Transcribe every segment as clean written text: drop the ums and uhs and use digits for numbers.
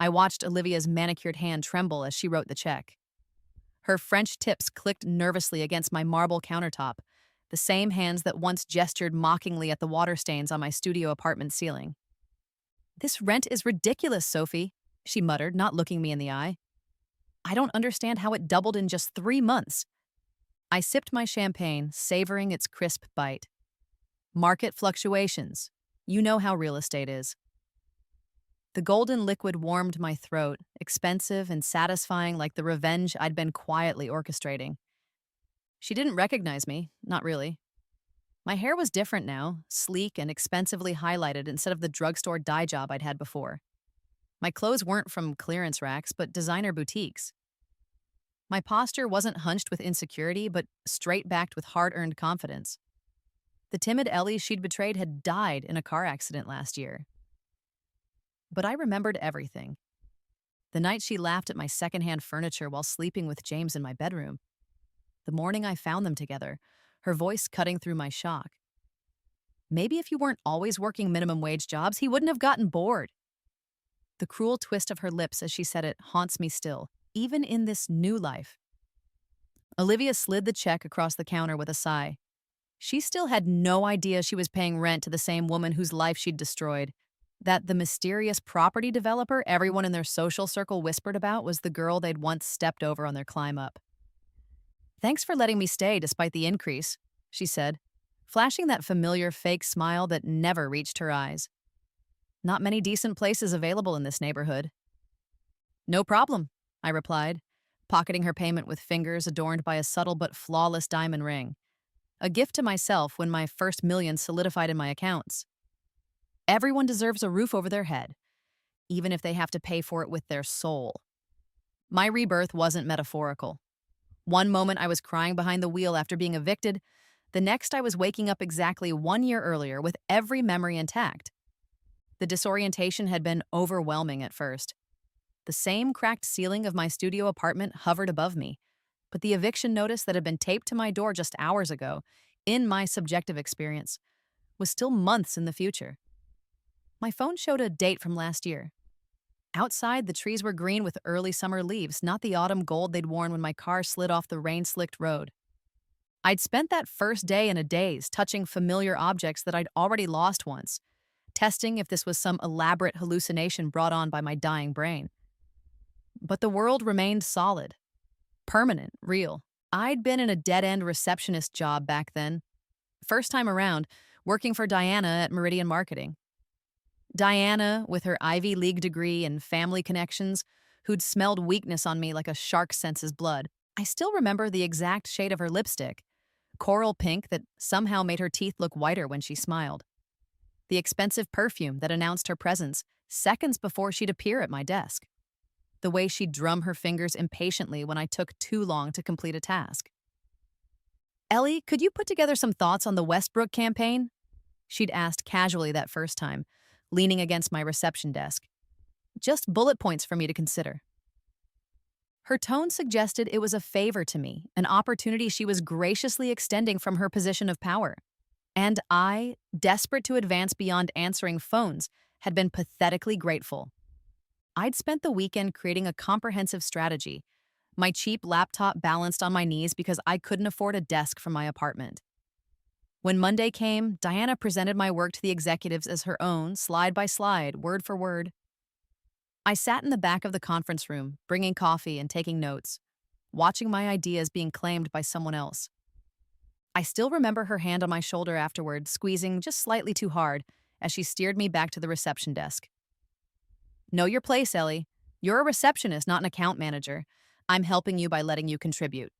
I watched Olivia's manicured hand tremble as she wrote the check. Her French tips clicked nervously against my marble countertop, the same hands that once gestured mockingly at the water stains on my studio apartment ceiling. "This rent is ridiculous, Sophie," she muttered, not looking me in the eye. "I don't understand how it doubled in just 3 months." I sipped my champagne, savoring its crisp bite. Market fluctuations. You know how real estate is. The golden liquid warmed my throat, expensive and satisfying like the revenge I'd been quietly orchestrating. She didn't recognize me, not really. My hair was different now, sleek and expensively highlighted instead of the drugstore dye job I'd had before. My clothes weren't from clearance racks, but designer boutiques. My posture wasn't hunched with insecurity, but straight-backed with hard-earned confidence. The timid Ellie she'd betrayed had died in a car accident last year. But I remembered everything. The night she laughed at my secondhand furniture while sleeping with James in my bedroom. The morning I found them together, her voice cutting through my shock. Maybe if you weren't always working minimum wage jobs, he wouldn't have gotten bored. The cruel twist of her lips as she said it haunts me still, even in this new life. Olivia slid the check across the counter with a sigh. She still had no idea she was paying rent to the same woman whose life she'd destroyed. That the mysterious property developer everyone in their social circle whispered about was the girl they'd once stepped over on their climb up. "Thanks for letting me stay despite the increase," she said, flashing that familiar fake smile that never reached her eyes. "Not many decent places available in this neighborhood." "No problem," I replied, pocketing her payment with fingers adorned by a subtle but flawless diamond ring. A gift to myself when my first million solidified in my accounts. Everyone deserves a roof over their head, even if they have to pay for it with their soul. My rebirth wasn't metaphorical. One moment I was crying behind the wheel after being evicted, the next I was waking up exactly 1 year earlier with every memory intact. The disorientation had been overwhelming at first. The same cracked ceiling of my studio apartment hovered above me, but the eviction notice that had been taped to my door just hours ago, in my subjective experience, was still months in the future. My phone showed a date from last year. Outside, the trees were green with early summer leaves, not the autumn gold they'd worn when my car slid off the rain-slicked road. I'd spent that first day in a daze, touching familiar objects that I'd already lost once, testing if this was some elaborate hallucination brought on by my dying brain. But the world remained solid, permanent, real. I'd been in a dead-end receptionist job back then. First time around, working for Diana at Meridian Marketing. Diana, with her Ivy League degree and family connections, who'd smelled weakness on me like a shark senses blood. I still remember the exact shade of her lipstick, coral pink that somehow made her teeth look whiter when she smiled. The expensive perfume that announced her presence seconds before she'd appear at my desk. The way she'd drum her fingers impatiently when I took too long to complete a task. "Ellie, could you put together some thoughts on the Westbrook campaign?" She'd asked casually that first time, leaning against my reception desk. "Just bullet points for me to consider." Her tone suggested it was a favor to me, an opportunity she was graciously extending from her position of power. And I, desperate to advance beyond answering phones, had been pathetically grateful. I'd spent the weekend creating a comprehensive strategy, my cheap laptop balanced on my knees because I couldn't afford a desk for my apartment. When Monday came, Diana presented my work to the executives as her own, slide by slide, word for word. I sat in the back of the conference room, bringing coffee and taking notes, watching my ideas being claimed by someone else. I still remember her hand on my shoulder afterward, squeezing just slightly too hard as she steered me back to the reception desk. "Know your place, Ellie. You're a receptionist, not an account manager. I'm helping you by letting you contribute."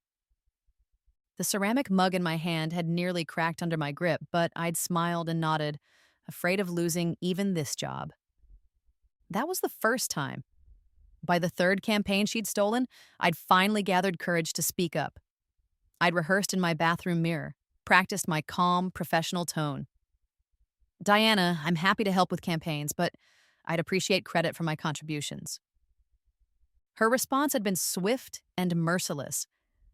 The ceramic mug in my hand had nearly cracked under my grip, but I'd smiled and nodded, afraid of losing even this job. That was the first time. By the third campaign she'd stolen, I'd finally gathered courage to speak up. I'd rehearsed in my bathroom mirror, practiced my calm, professional tone. "Diana, I'm happy to help with campaigns, but I'd appreciate credit for my contributions." Her response had been swift and merciless.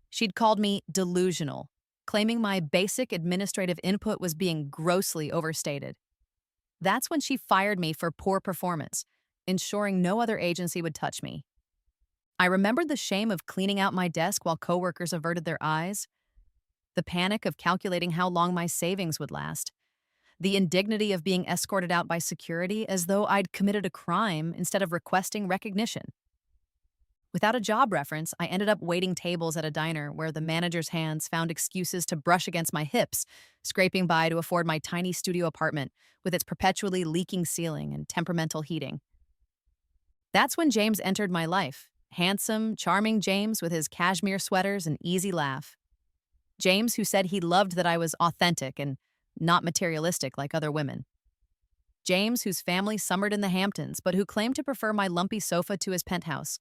She'd called me delusional, claiming my basic administrative input was being grossly overstated. That's when she fired me for poor performance, ensuring no other agency would touch me. I remembered the shame of cleaning out my desk while coworkers averted their eyes, the panic of calculating how long my savings would last, the indignity of being escorted out by security as though I'd committed a crime instead of requesting recognition. Without a job reference, I ended up waiting tables at a diner where the manager's hands found excuses to brush against my hips, scraping by to afford my tiny studio apartment with its perpetually leaking ceiling and temperamental heating. That's when James entered my life. Handsome, charming James with his cashmere sweaters and easy laugh. James who said he loved that I was authentic and not materialistic like other women. James whose family summered in the Hamptons but who claimed to prefer my lumpy sofa to his penthouse.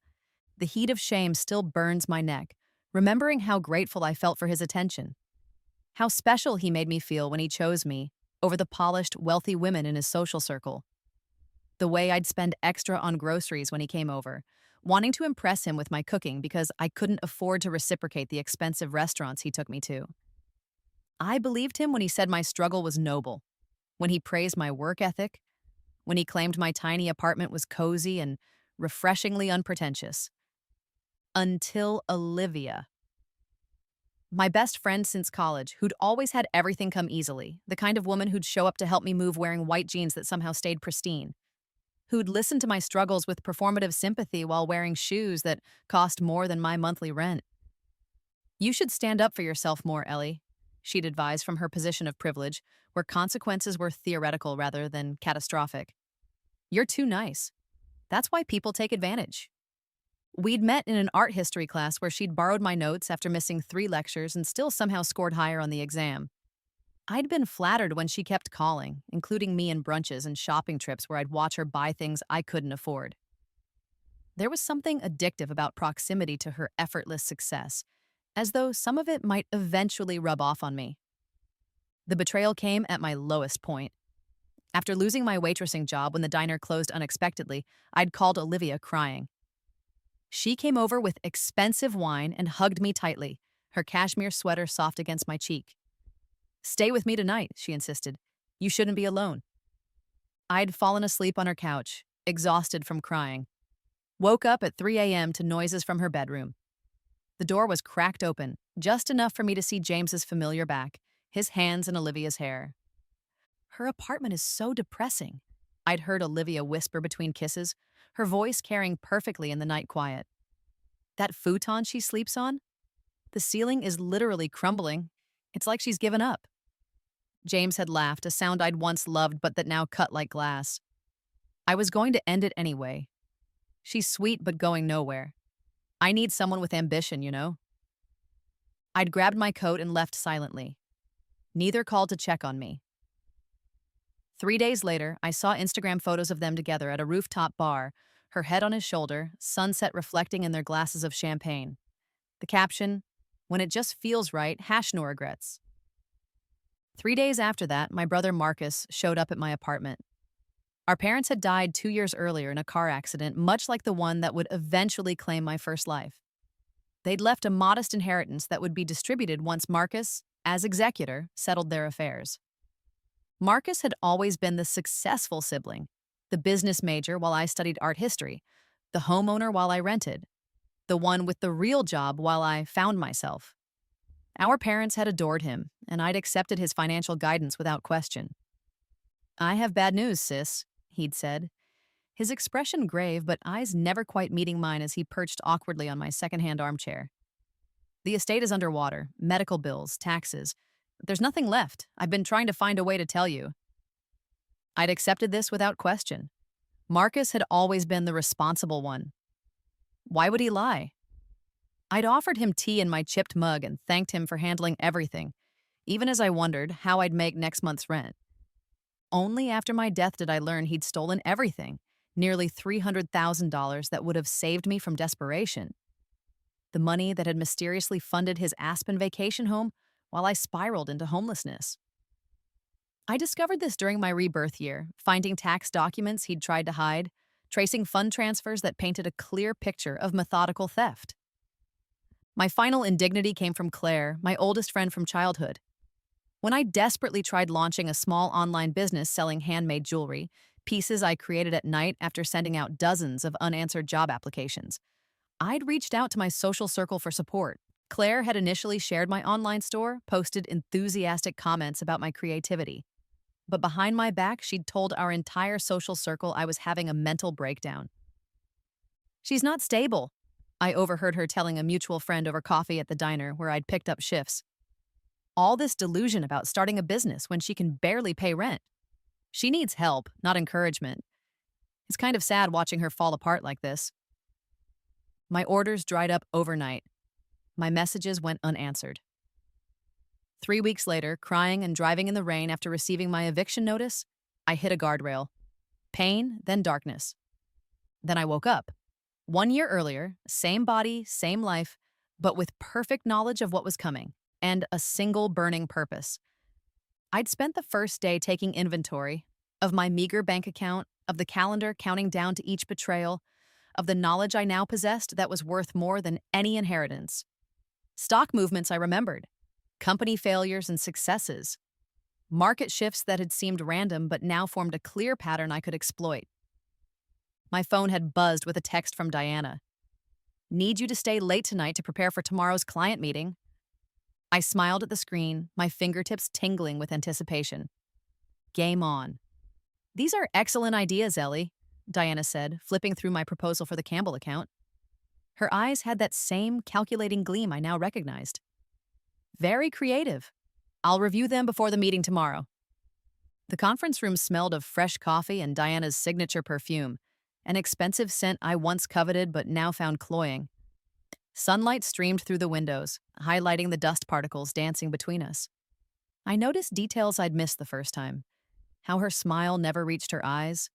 The heat of shame still burns my neck, remembering how grateful I felt for his attention. How special he made me feel when he chose me over the polished, wealthy women in his social circle. The way I'd spend extra on groceries when he came over, wanting to impress him with my cooking because I couldn't afford to reciprocate the expensive restaurants he took me to. I believed him when he said my struggle was noble, when he praised my work ethic, when he claimed my tiny apartment was cozy and refreshingly unpretentious. Until Olivia. My best friend since college, who'd always had everything come easily, the kind of woman who'd show up to help me move wearing white jeans that somehow stayed pristine, who'd listen to my struggles with performative sympathy while wearing shoes that cost more than my monthly rent. You should stand up for yourself more, Ellie, she'd advise from her position of privilege, where consequences were theoretical rather than catastrophic. You're too nice. That's why people take advantage. We'd met in an art history class where she'd borrowed my notes after missing 3 lectures and still somehow scored higher on the exam. I'd been flattered when she kept calling, including me in brunches and shopping trips where I'd watch her buy things I couldn't afford. There was something addictive about proximity to her effortless success, as though some of it might eventually rub off on me. The betrayal came at my lowest point. After losing my waitressing job when the diner closed unexpectedly, I'd called Olivia crying. She came over with expensive wine and hugged me tightly, her cashmere sweater soft against my cheek. "Stay with me tonight," she insisted. "You shouldn't be alone." I'd fallen asleep on her couch, exhausted from crying. Woke up at 3 a.m. to noises from her bedroom. The door was cracked open, just enough for me to see James's familiar back, his hands in Olivia's hair. "Her apartment is so depressing," I'd heard Olivia whisper between kisses, her voice carrying perfectly in the night quiet. "That futon she sleeps on? The ceiling is literally crumbling. It's like she's given up." James had laughed, a sound I'd once loved but that now cut like glass. I was going to end it anyway. "She's sweet but going nowhere. I need someone with ambition, you know." I'd grabbed my coat and left silently. Neither called to check on me. 3 days later, I saw Instagram photos of them together at a rooftop bar, her head on his shoulder, sunset reflecting in their glasses of champagne. The caption, "When it just feels right, hash no regrets." 3 days after that, my brother Marcus showed up at my apartment. Our parents had died 2 years earlier in a car accident, much like the one that would eventually claim my first life. They'd left a modest inheritance that would be distributed once Marcus, as executor, settled their affairs. Marcus had always been the successful sibling, the business major while I studied art history, the homeowner while I rented, the one with the real job while I found myself. Our parents had adored him, and I'd accepted his financial guidance without question. "I have bad news, sis," he'd said, his expression grave but eyes never quite meeting mine as he perched awkwardly on my second-hand armchair. "The estate is underwater, medical bills, taxes. There's nothing left. I've been trying to find a way to tell you." I'd accepted this without question. Marcus had always been the responsible one. Why would he lie? I'd offered him tea in my chipped mug and thanked him for handling everything, even as I wondered how I'd make next month's rent. Only after my death did I learn he'd stolen everything, nearly $300,000 that would have saved me from desperation. The money that had mysteriously funded his Aspen vacation home while I spiraled into homelessness. I discovered this during my rebirth year, finding tax documents he'd tried to hide, tracing fund transfers that painted a clear picture of methodical theft. My final indignity came from Claire, my oldest friend from childhood. When I desperately tried launching a small online business selling handmade jewelry, pieces I created at night after sending out dozens of unanswered job applications. I'd reached out to my social circle for support. Claire had initially shared my online store, posted enthusiastic comments about my creativity. But behind my back, she'd told our entire social circle I was having a mental breakdown. "She's not stable," I overheard her telling a mutual friend over coffee at the diner where I'd picked up shifts. All this delusion about starting a business when she can barely pay rent. She needs help, not encouragement. It's kind of sad watching her fall apart like this. My orders dried up overnight. My messages went unanswered. 3 weeks later, crying and driving in the rain after receiving my eviction notice, I hit a guardrail. Pain, then darkness. Then I woke up. 1 year earlier, same body, same life, but with perfect knowledge of what was coming, and a single burning purpose. I'd spent the first day taking inventory of my meager bank account, of the calendar counting down to each betrayal, of the knowledge I now possessed that was worth more than any inheritance. Stock movements I remembered, company failures and successes, market shifts that had seemed random but now formed a clear pattern I could exploit. My phone had buzzed with a text from Diana. "Need you to stay late tonight to prepare for tomorrow's client meeting." I smiled at the screen, my fingertips tingling with anticipation. Game on. "These are excellent ideas, Ellie," Diana said, flipping through my proposal for the Campbell account. Her eyes had that same calculating gleam I now recognized. "Very creative. I'll review them before the meeting tomorrow." The conference room smelled of fresh coffee and Diana's signature perfume, an expensive scent I once coveted but now found cloying. Sunlight streamed through the windows, highlighting the dust particles dancing between us. I noticed details I'd missed the first time. How her smile never reached her eyes.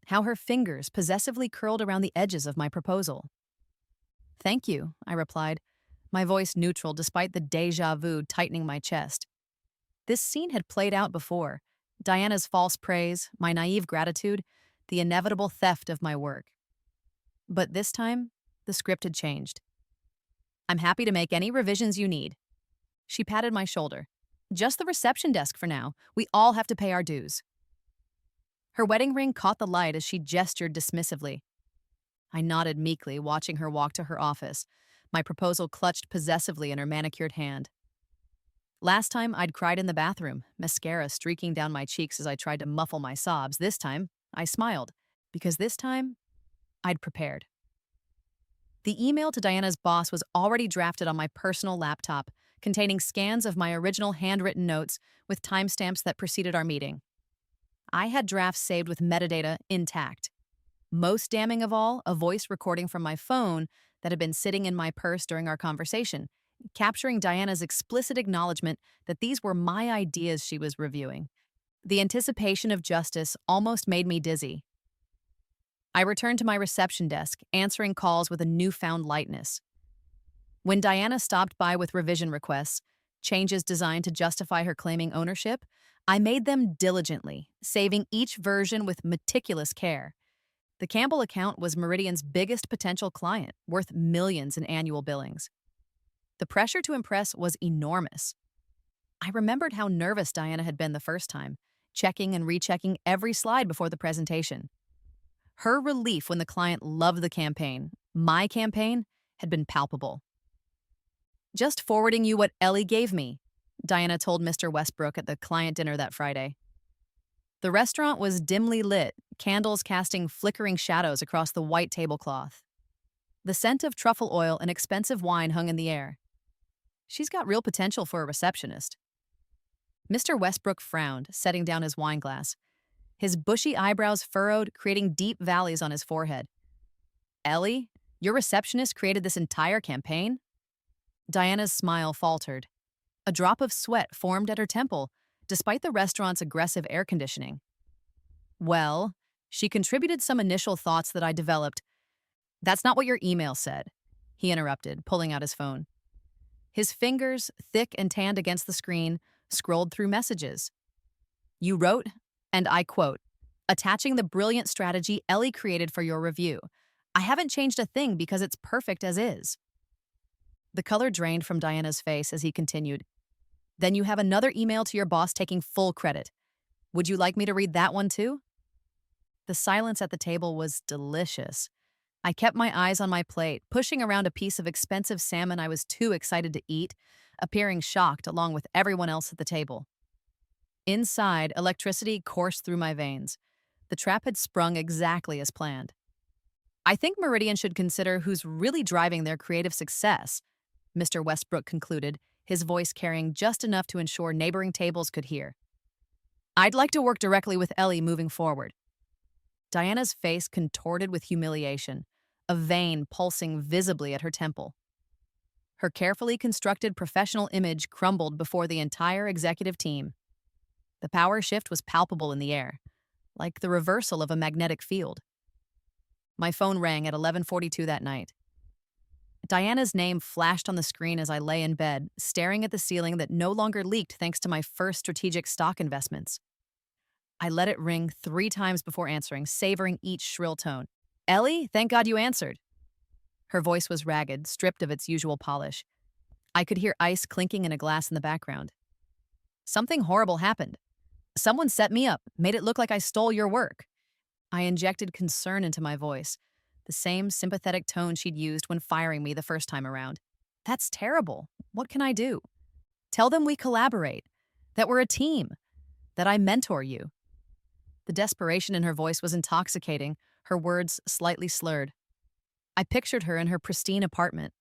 How her fingers possessively curled around the edges of my proposal. "Thank you," I replied, my voice neutral despite the déjà vu tightening my chest. This scene had played out before. Diana's false praise, my naive gratitude, the inevitable theft of my work. But this time, the script had changed. "I'm happy to make any revisions you need." She patted my shoulder. "Just the reception desk for now. We all have to pay our dues." Her wedding ring caught the light as she gestured dismissively. I nodded meekly, watching her walk to her office, my proposal clutched possessively in her manicured hand. Last time, I'd cried in the bathroom, mascara streaking down my cheeks as I tried to muffle my sobs. This time, I smiled, because this time, I'd prepared. The email to Diana's boss was already drafted on my personal laptop, containing scans of my original handwritten notes with timestamps that preceded our meeting. I had drafts saved with metadata intact. Most damning of all, a voice recording from my phone that had been sitting in my purse during our conversation, capturing Diana's explicit acknowledgement that these were my ideas she was reviewing. The anticipation of justice almost made me dizzy. I returned to my reception desk, answering calls with a newfound lightness. When Diana stopped by with revision requests, changes designed to justify her claiming ownership, I made them diligently, saving each version with meticulous care. The Campbell account was Meridian's biggest potential client, worth millions in annual billings. The pressure to impress was enormous. I remembered how nervous Diana had been the first time, checking and rechecking every slide before the presentation. Her relief when the client loved the campaign, my campaign, had been palpable. "Just forwarding you what Ellie gave me," Diana told Mr. Westbrook at the client dinner that Friday. The restaurant was dimly lit, candles casting flickering shadows across the white tablecloth. The scent of truffle oil and expensive wine hung in the air. She's got real potential for a receptionist. Mr. Westbrook frowned, setting down his wine glass. His bushy eyebrows furrowed, creating deep valleys on his forehead. "Ellie, your receptionist created this entire campaign?" Diana's smile faltered. A drop of sweat formed at her temple, despite the restaurant's aggressive air conditioning. "Well, she contributed some initial thoughts that I developed." "That's not what your email said," he interrupted, pulling out his phone. His fingers, thick and tanned against the screen, scrolled through messages. "You wrote, and I quote, 'Attaching the brilliant strategy Ellie created for your review. I haven't changed a thing because it's perfect as is.'" The color drained from Diana's face as he continued. "Then you have another email to your boss taking full credit. Would you like me to read that one too?" The silence at the table was delicious. I kept my eyes on my plate, pushing around a piece of expensive salmon I was too excited to eat, appearing shocked along with everyone else at the table. Inside, electricity coursed through my veins. The trap had sprung exactly as planned. I think Meridian should consider who's really driving their creative success, Mr. Westbrook concluded, his voice carrying just enough to ensure neighboring tables could hear. I'd like to work directly with Ellie moving forward. Diana's face contorted with humiliation, a vein pulsing visibly at her temple. Her carefully constructed professional image crumbled before the entire executive team. The power shift was palpable in the air, like the reversal of a magnetic field. My phone rang at 11:42 that night. Diana's name flashed on the screen as I lay in bed, staring at the ceiling that no longer leaked thanks to my first strategic stock investments. I let it ring 3 times before answering, savoring each shrill tone. Ellie, thank God you answered. Her voice was ragged, stripped of its usual polish. I could hear ice clinking in a glass in the background. Something horrible happened. Someone set me up, made it look like I stole your work. I injected concern into my voice, the same sympathetic tone she'd used when firing me the first time around. That's terrible. What can I do? Tell them we collaborate, that we're a team, that I mentor you. The desperation in her voice was intoxicating, her words slightly slurred. I pictured her in her pristine apartment,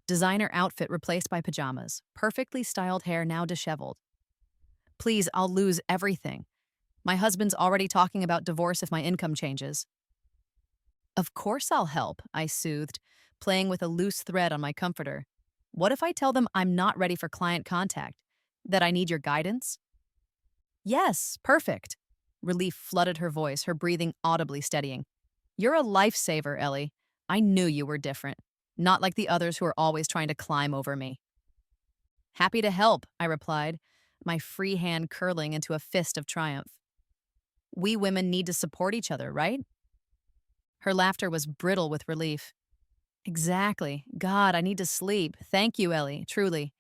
designer outfit replaced by pajamas, perfectly styled hair now disheveled. Please, I'll lose everything. My husband's already talking about divorce if my income changes. Of course I'll help, I soothed, playing with a loose thread on my comforter. What if I tell them I'm not ready for client contact? That I need your guidance? Yes, perfect. Relief flooded her voice, her breathing audibly steadying. You're a lifesaver, Ellie. I knew you were different. Not like the others who are always trying to climb over me. Happy to help, I replied, my free hand curling into a fist of triumph. We women need to support each other, right? Her laughter was brittle with relief. Exactly. God, I need to sleep. Thank you, Ellie, truly.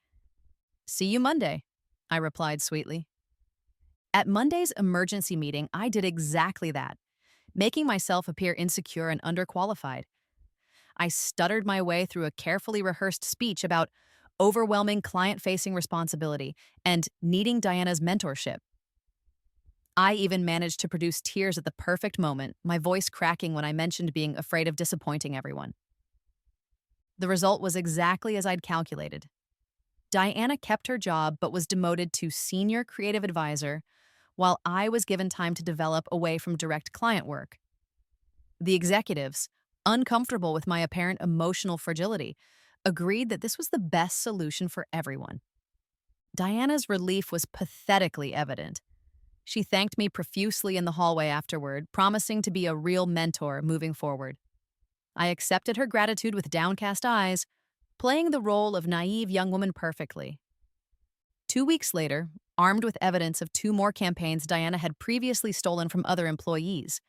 See you Monday, I replied sweetly. At Monday's emergency meeting, I did exactly that, making myself appear insecure and underqualified. I stuttered my way through a carefully rehearsed speech about overwhelming client-facing responsibility and needing Diana's mentorship. I even managed to produce tears at the perfect moment, my voice cracking when I mentioned being afraid of disappointing everyone. The result was exactly as I'd calculated. Diana kept her job but was demoted to senior creative advisor, while I was given time to develop away from direct client work. The executives, uncomfortable with my apparent emotional fragility, agreed that this was the best solution for everyone. Diana's relief was pathetically evident. She thanked me profusely in the hallway afterward, promising to be a real mentor moving forward. I accepted her gratitude with downcast eyes, playing the role of naive young woman perfectly. 2 weeks later, armed with evidence of 2 more campaigns Diana had previously stolen from other employees,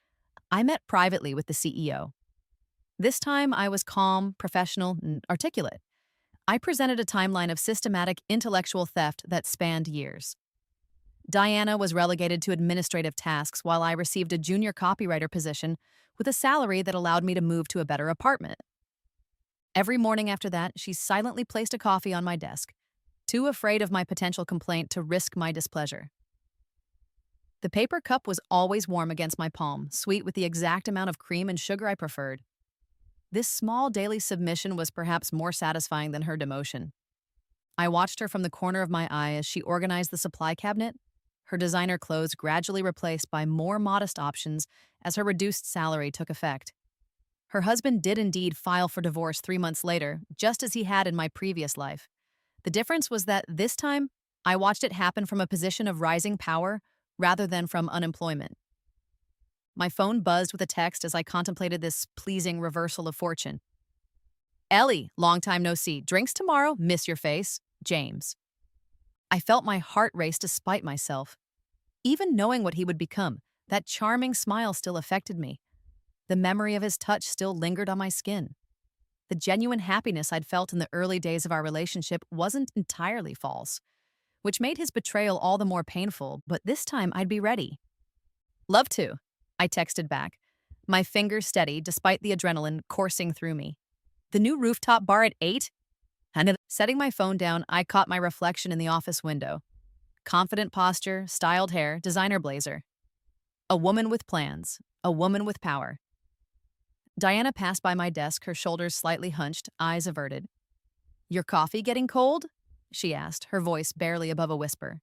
I met privately with the CEO. This time, I was calm, professional, and articulate. I presented a timeline of systematic intellectual theft that spanned years. Diana was relegated to administrative tasks while I received a junior copywriter position with a salary that allowed me to move to a better apartment. Every morning after that, she silently placed a coffee on my desk, too afraid of my potential complaint to risk my displeasure. The paper cup was always warm against my palm, sweet with the exact amount of cream and sugar I preferred. This small daily submission was perhaps more satisfying than her demotion. I watched her from the corner of my eye as she organized the supply cabinet, her designer clothes gradually replaced by more modest options as her reduced salary took effect. Her husband did indeed file for divorce 3 months later, just as he had in my previous life. The difference was that this time, I watched it happen from a position of rising power rather than from unemployment. My phone buzzed with a text as I contemplated this pleasing reversal of fortune. Ellie, long time no see. Drinks tomorrow, miss your face. James. I felt my heart race despite myself. Even knowing what he would become, that charming smile still affected me. The memory of his touch still lingered on my skin. The genuine happiness I'd felt in the early days of our relationship wasn't entirely false, which made his betrayal all the more painful, but this time I'd be ready. Love to, I texted back, my fingers steady despite the adrenaline coursing through me. The new rooftop bar at 8? And setting my phone down, I caught my reflection in the office window. Confident posture, styled hair, designer blazer. A woman with plans. A woman with power. Diana passed by my desk, her shoulders slightly hunched, eyes averted. "Your coffee getting cold?" she asked, her voice barely above a whisper.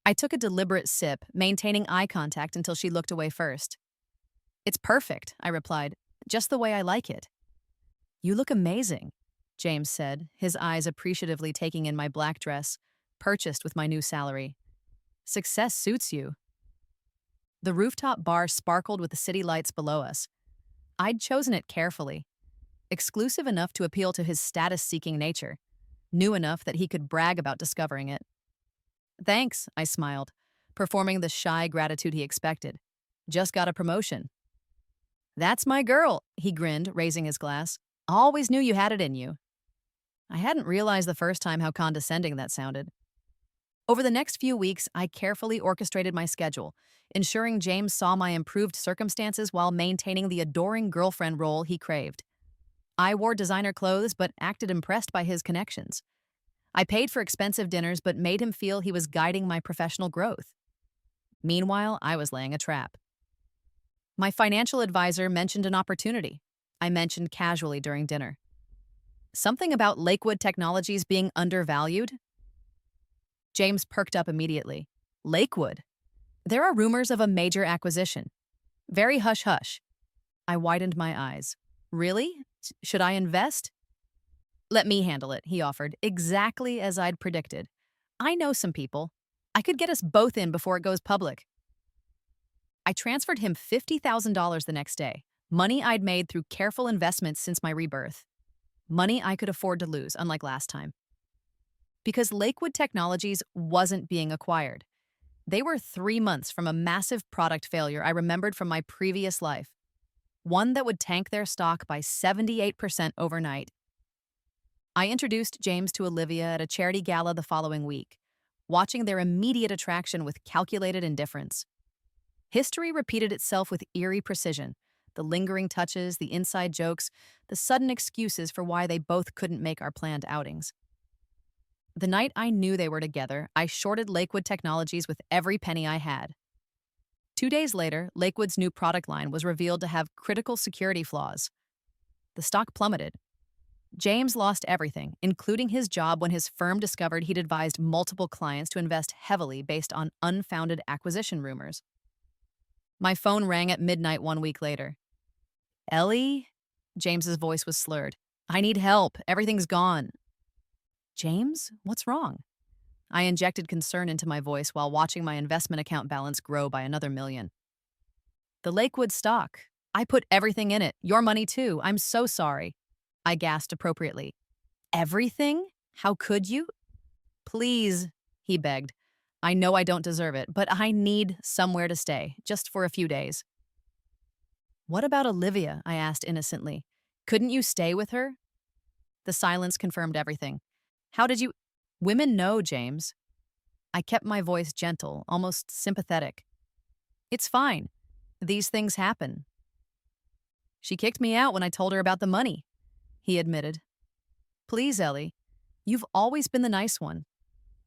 I took a deliberate sip, maintaining eye contact until she looked away first. "It's perfect," I replied, "just the way I like it." "You look amazing," James said, his eyes appreciatively taking in my black dress, purchased with my new salary. "Success suits you." The rooftop bar sparkled with the city lights below us. I'd chosen it carefully. Exclusive enough to appeal to his status-seeking nature. New enough that he could brag about discovering it. "Thanks," I smiled, performing the shy gratitude he expected. "Just got a promotion." "That's my girl," he grinned, raising his glass. "Always knew you had it in you." I hadn't realized the first time how condescending that sounded. Over the next few weeks, I carefully orchestrated my schedule, ensuring James saw my improved circumstances while maintaining the adoring girlfriend role he craved. I wore designer clothes but acted impressed by his connections. I paid for expensive dinners but made him feel he was guiding my professional growth. Meanwhile, I was laying a trap. My financial advisor mentioned an opportunity. I mentioned casually during dinner. Something about Lakewood Technologies being undervalued? James perked up immediately. "Lakewood? There are rumors of a major acquisition." "Very hush-hush." I widened my eyes. "Really? Should I invest?" "Let me handle it," he offered, exactly as I'd predicted. "I know some people. I could get us both in before it goes public." I transferred him $50,000 the next day, money I'd made through careful investments since my rebirth. Money I could afford to lose, unlike last time. Because Lakewood Technologies wasn't being acquired. They were 3 months from a massive product failure I remembered from my previous life. One that would tank their stock by 78% overnight. I introduced James to Olivia at a charity gala the following week, watching their immediate attraction with calculated indifference. History repeated itself with eerie precision. The lingering touches, the inside jokes, the sudden excuses for why they both couldn't make our planned outings. The night I knew they were together, I shorted Lakewood Technologies with every penny I had. 2 days later, Lakewood's new product line was revealed to have critical security flaws. The stock plummeted. James lost everything, including his job when his firm discovered he'd advised multiple clients to invest heavily based on unfounded acquisition rumors. My phone rang at midnight 1 week later. "Ellie?" James's voice was slurred. "I need help. Everything's gone." "James, what's wrong?" I injected concern into my voice while watching my investment account balance grow by another $1 million. "The Lakewood stock. I put everything in it. Your money too. I'm so sorry." I gasped appropriately. "Everything? How could you?" "Please," he begged. "I know I don't deserve it, but I need somewhere to stay, just for a few days." "What about Olivia?" I asked innocently. "Couldn't you stay with her?" The silence confirmed everything. "How did you—" "Women know, James." I kept my voice gentle, almost sympathetic. "It's fine. These things happen." "She kicked me out when I told her about the money," he admitted. "Please, Ellie. You've always been the nice one.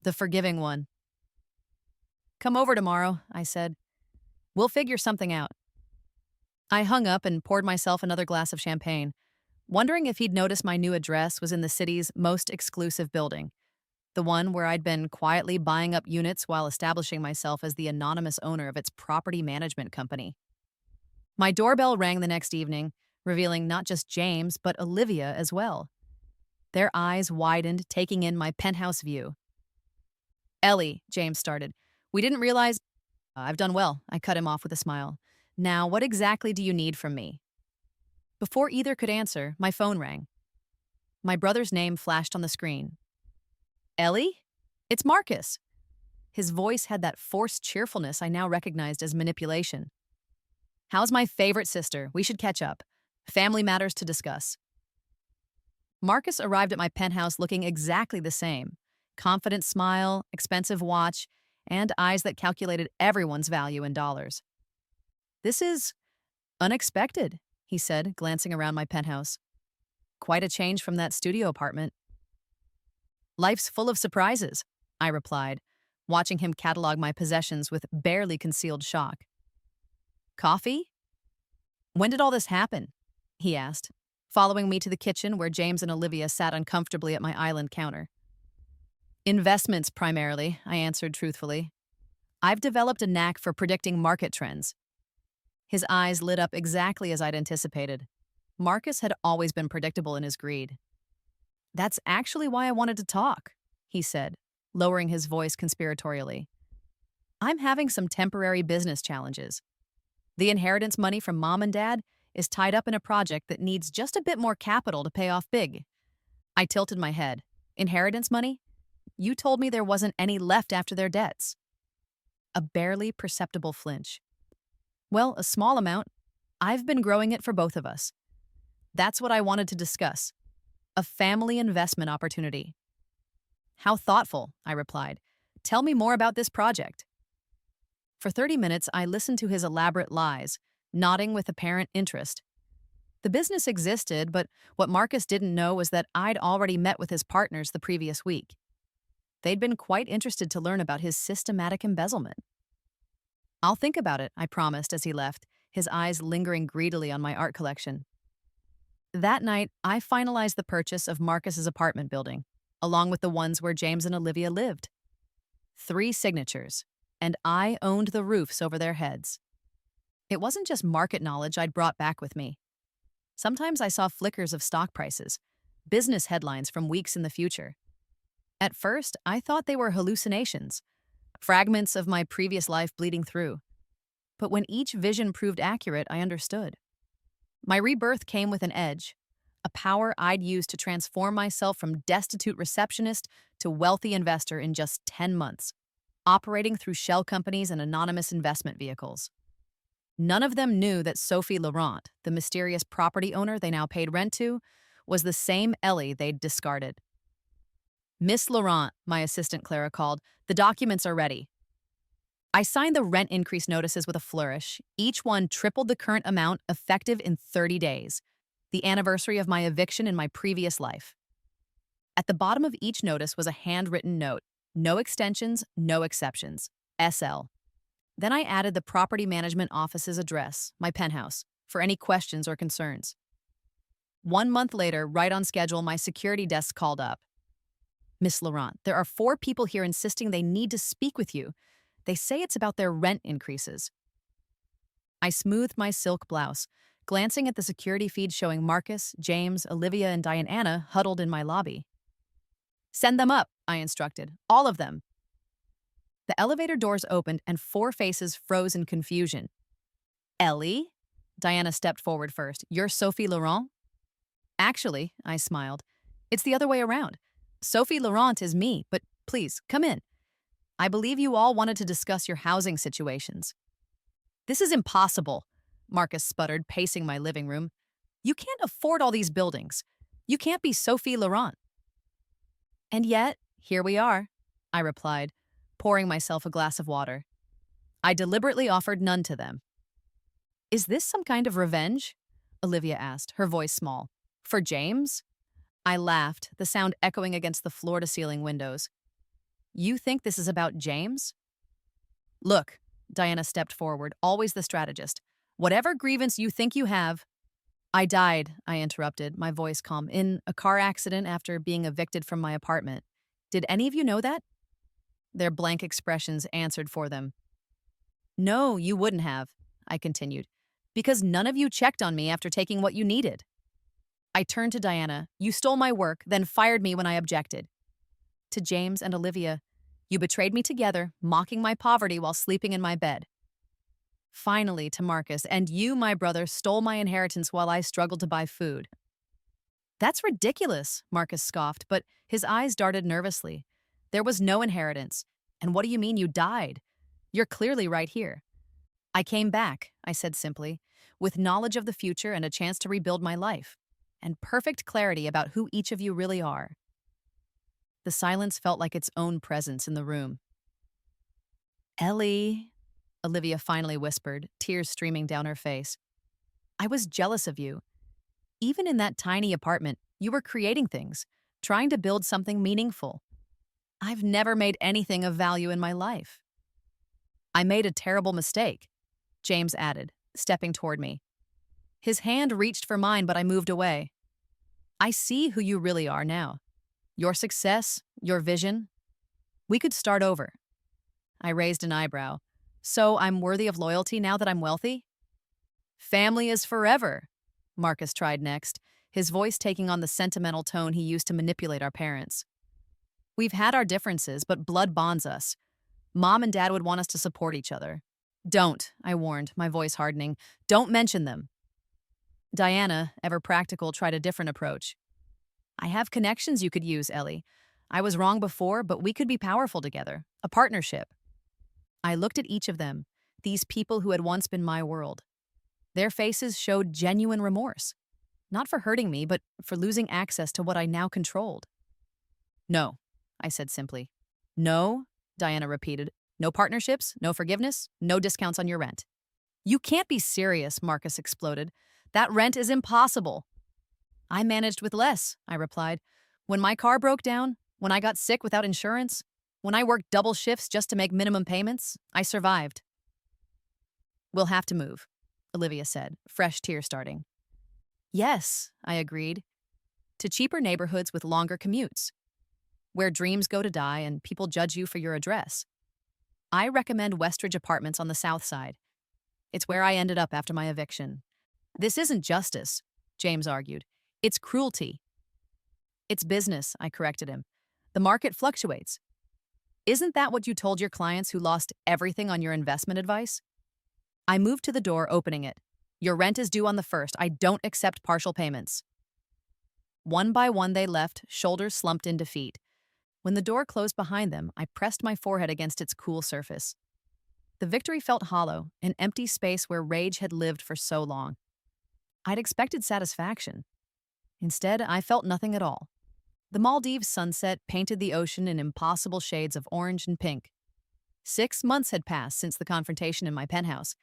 The forgiving one." "Come over tomorrow," I said. "We'll figure something out." I hung up and poured myself another glass of champagne, wondering if he'd noticed my new address was in the city's most exclusive building, the one where I'd been quietly buying up units while establishing myself as the anonymous owner of its property management company. My doorbell rang the next evening, revealing not just James, but Olivia as well. Their eyes widened, taking in my penthouse view. "Ellie," James started, "we didn't realize—" "I've done well," I cut him off with a smile. "Now, what exactly do you need from me?" Before either could answer, my phone rang. My brother's name flashed on the screen. "Ellie? It's Marcus." His voice had that forced cheerfulness I now recognized as manipulation. "How's my favorite sister? We should catch up. Family matters to discuss." Marcus arrived at my penthouse looking exactly the same. Confident smile, expensive watch, and eyes that calculated everyone's value in dollars. "This is—" Unexpected, he said, glancing around my penthouse. Quite a change from that studio apartment. Life's full of surprises, I replied, watching him catalog my possessions with barely concealed shock. Coffee? When did all this happen? He asked, following me to the kitchen where James and Olivia sat uncomfortably at my island counter. Investments, primarily, I answered truthfully. I've developed a knack for predicting market trends. His eyes lit up exactly as I'd anticipated. Marcus had always been predictable in his greed. That's actually why I wanted to talk, he said, lowering his voice conspiratorially. I'm having some temporary business challenges. The inheritance money from mom and dad is tied up in a project that needs just a bit more capital to pay off big. I tilted my head. Inheritance money? You told me there wasn't any left after their debts. A barely perceptible flinch. Well, a small amount. I've been growing it for both of us. That's what I wanted to discuss. A family investment opportunity. How thoughtful, I replied. Tell me more about this project. For 30 minutes, I listened to his elaborate lies, nodding with apparent interest. The business existed, but what Marcus didn't know was that I'd already met with his partners the previous week. They'd been quite interested to learn about his systematic embezzlement. I'll think about it, I promised as he left, his eyes lingering greedily on my art collection. That night, I finalized the purchase of Marcus's apartment building, along with the ones where James and Olivia lived. 3 signatures, and I owned the roofs over their heads. It wasn't just market knowledge I'd brought back with me. Sometimes I saw flickers of stock prices, business headlines from weeks in the future. At first, I thought they were hallucinations, fragments of my previous life bleeding through. But when each vision proved accurate, I understood. My rebirth came with an edge, a power I'd use to transform myself from destitute receptionist to wealthy investor in just 10 months, operating through shell companies and anonymous investment vehicles. None of them knew that Sophie Laurent, the mysterious property owner they now paid rent to, was the same Ellie they'd discarded. Miss Laurent, my assistant Clara called, the documents are ready. I signed the rent increase notices with a flourish. Each one tripled the current amount, effective in 30 days, the anniversary of my eviction in my previous life. At the bottom of each notice was a handwritten note, no extensions, no exceptions, SL. Then I added the property management office's address, my penthouse, for any questions or concerns. 1 month later, right on schedule, my security desk called up. Miss Laurent, there are 4 people here insisting they need to speak with you. They say it's about their rent increases. I smoothed my silk blouse, glancing at the security feed showing Marcus, James, Olivia, and Diana huddled in my lobby. Send them up, I instructed. All of them. The elevator doors opened and 4 faces froze in confusion. Ellie? Diana stepped forward first. You're Sophie Laurent? Actually, I smiled, it's the other way around. Sophie Laurent is me, but please, come in. I believe you all wanted to discuss your housing situations. This is impossible, Marcus sputtered, pacing my living room. You can't afford all these buildings. You can't be Sophie Laurent. And yet, here we are, I replied, pouring myself a glass of water. I deliberately offered none to them. Is this some kind of revenge? Olivia asked, her voice small. For James? I laughed, the sound echoing against the floor-to-ceiling windows. You think this is about James? Look, Diana stepped forward, always the strategist. Whatever grievance you think you have. I died, I interrupted, my voice calm, in a car accident after being evicted from my apartment. Did any of you know that? Their blank expressions answered for them. No, you wouldn't have, I continued, because none of you checked on me after taking what you needed. I turned to Diana. You stole my work, then fired me when I objected. To James and Olivia, you betrayed me together, mocking my poverty while sleeping in my bed. Finally, to Marcus, and you, my brother, stole my inheritance while I struggled to buy food. That's ridiculous, Marcus scoffed, but his eyes darted nervously. There was no inheritance. And what do you mean you died? You're clearly right here. I came back, I said simply, with knowledge of the future and a chance to rebuild my life, and perfect clarity about who each of you really are. The silence felt like its own presence in the room. Ellie, Olivia finally whispered, tears streaming down her face. I was jealous of you. Even in that tiny apartment, you were creating things, trying to build something meaningful. I've never made anything of value in my life. I made a terrible mistake, James added, stepping toward me. His hand reached for mine, but I moved away. I see who you really are now. Your success, your vision. We could start over. I raised an eyebrow. So I'm worthy of loyalty now that I'm wealthy? Family is forever, Marcus tried next, his voice taking on the sentimental tone he used to manipulate our parents. We've had our differences, but blood bonds us. Mom and Dad would want us to support each other. Don't, I warned, my voice hardening. Don't mention them. Diana, ever practical, tried a different approach. I have connections you could use, Ellie. I was wrong before, but we could be powerful together. A partnership. I looked at each of them, these people who had once been my world. Their faces showed genuine remorse. Not for hurting me, but for losing access to what I now controlled. No, I said simply. No, Diana repeated. No partnerships, no forgiveness, no discounts on your rent. You can't be serious, Marcus exploded. That rent is impossible. I managed with less, I replied. When my car broke down, when I got sick without insurance, when I worked double shifts just to make minimum payments, I survived. We'll have to move, Olivia said, fresh tears starting. Yes, I agreed. To cheaper neighborhoods with longer commutes, where dreams go to die and people judge you for your address. I recommend Westridge Apartments on the south side. It's where I ended up after my eviction. This isn't justice, James argued. It's cruelty. It's business, I corrected him. The market fluctuates. Isn't that what you told your clients who lost everything on your investment advice? I moved to the door, opening it. Your rent is due on the 1st. I don't accept partial payments. One by one they left, shoulders slumped in defeat. When the door closed behind them, I pressed my forehead against its cool surface. The victory felt hollow, an empty space where rage had lived for so long. I'd expected satisfaction. Instead, I felt nothing at all. The Maldives sunset painted the ocean in impossible shades of orange and pink. 6 months had passed since the confrontation in my penthouse,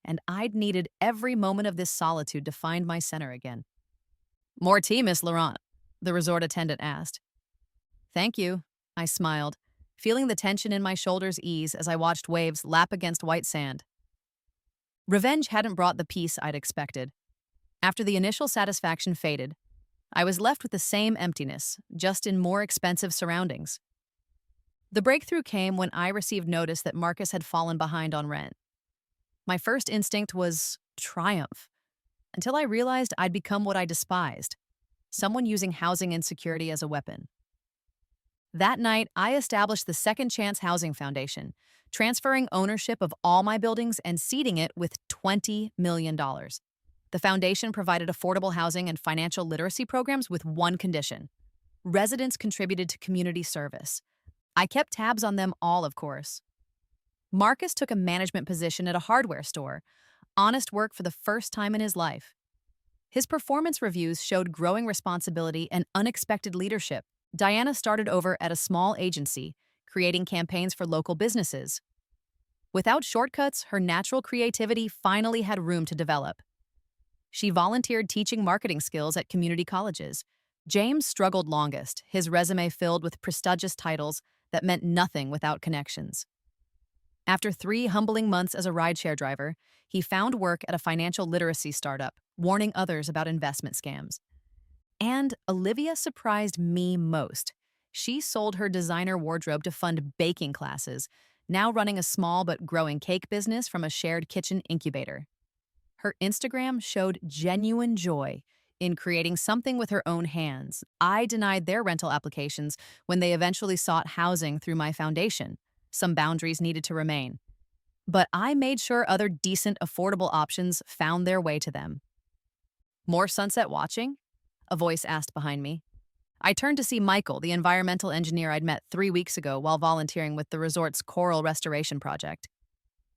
and I'd needed every moment of this solitude to find my center again. More tea, Miss Laurent, the resort attendant asked. Thank you, I smiled, feeling the tension in my shoulders ease as I watched waves lap against white sand. Revenge hadn't brought the peace I'd expected. After the initial satisfaction faded, I was left with the same emptiness, just in more expensive surroundings. The breakthrough came when I received notice that Marcus had fallen behind on rent. My first instinct was triumph, until I realized I'd become what I despised, someone using housing insecurity as a weapon. That night, I established the Second Chance Housing Foundation, transferring ownership of all my buildings and seeding it with $20 million. The foundation provided affordable housing and financial literacy programs with one condition. Residents contributed to community service. I kept tabs on them all, of course. Marcus took a management position at a hardware store, honest work for the first time in his life. His performance reviews showed growing responsibility and unexpected leadership. Diana started over at a small agency, creating campaigns for local businesses. Without shortcuts, her natural creativity finally had room to develop. She volunteered teaching marketing skills at community colleges. James struggled longest, his resume filled with prestigious titles that meant nothing without connections. After 3 humbling months as a rideshare driver, he found work at a financial literacy startup, warning others about investment scams. And Olivia surprised me most. She sold her designer wardrobe to fund baking classes, now running a small but growing cake business from a shared kitchen incubator. Her Instagram showed genuine joy in creating something with her own hands. I denied their rental applications when they eventually sought housing through my foundation. Some boundaries needed to remain. But I made sure other decent, affordable options found their way to them. More sunset watching? A voice asked behind me. I turned to see Michael, the environmental engineer I'd met 3 weeks ago while volunteering with the resort's coral restoration project.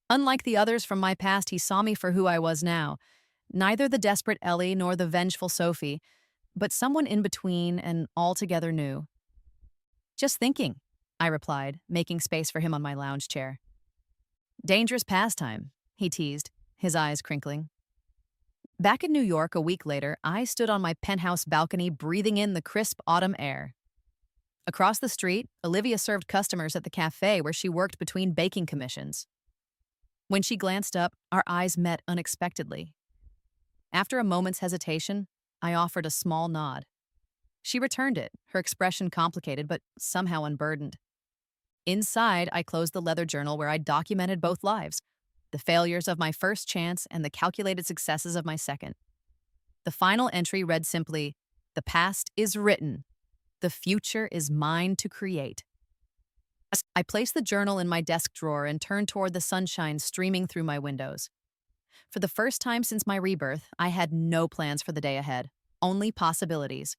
Unlike the others from my past, he saw me for who I was now. Neither the desperate Ellie nor the vengeful Sophie, but someone in between and altogether new. Just thinking, I replied, making space for him on my lounge chair. Dangerous pastime, he teased, his eyes crinkling. Back in New York a week later, I stood on my penthouse balcony breathing in the crisp autumn air. Across the street, Olivia served customers at the cafe where she worked between baking commissions. When she glanced up, our eyes met unexpectedly. After a moment's hesitation, I offered a small nod. She returned it, her expression complicated but somehow unburdened. Inside, I closed the leather journal where I documented both lives, the failures of my first chance and the calculated successes of my second. The final entry read simply, "The past is written. The future is mine to create." I placed the journal in my desk drawer and turned toward the sunshine streaming through my windows. For the first time since my rebirth, I had no plans for the day ahead, only possibilities.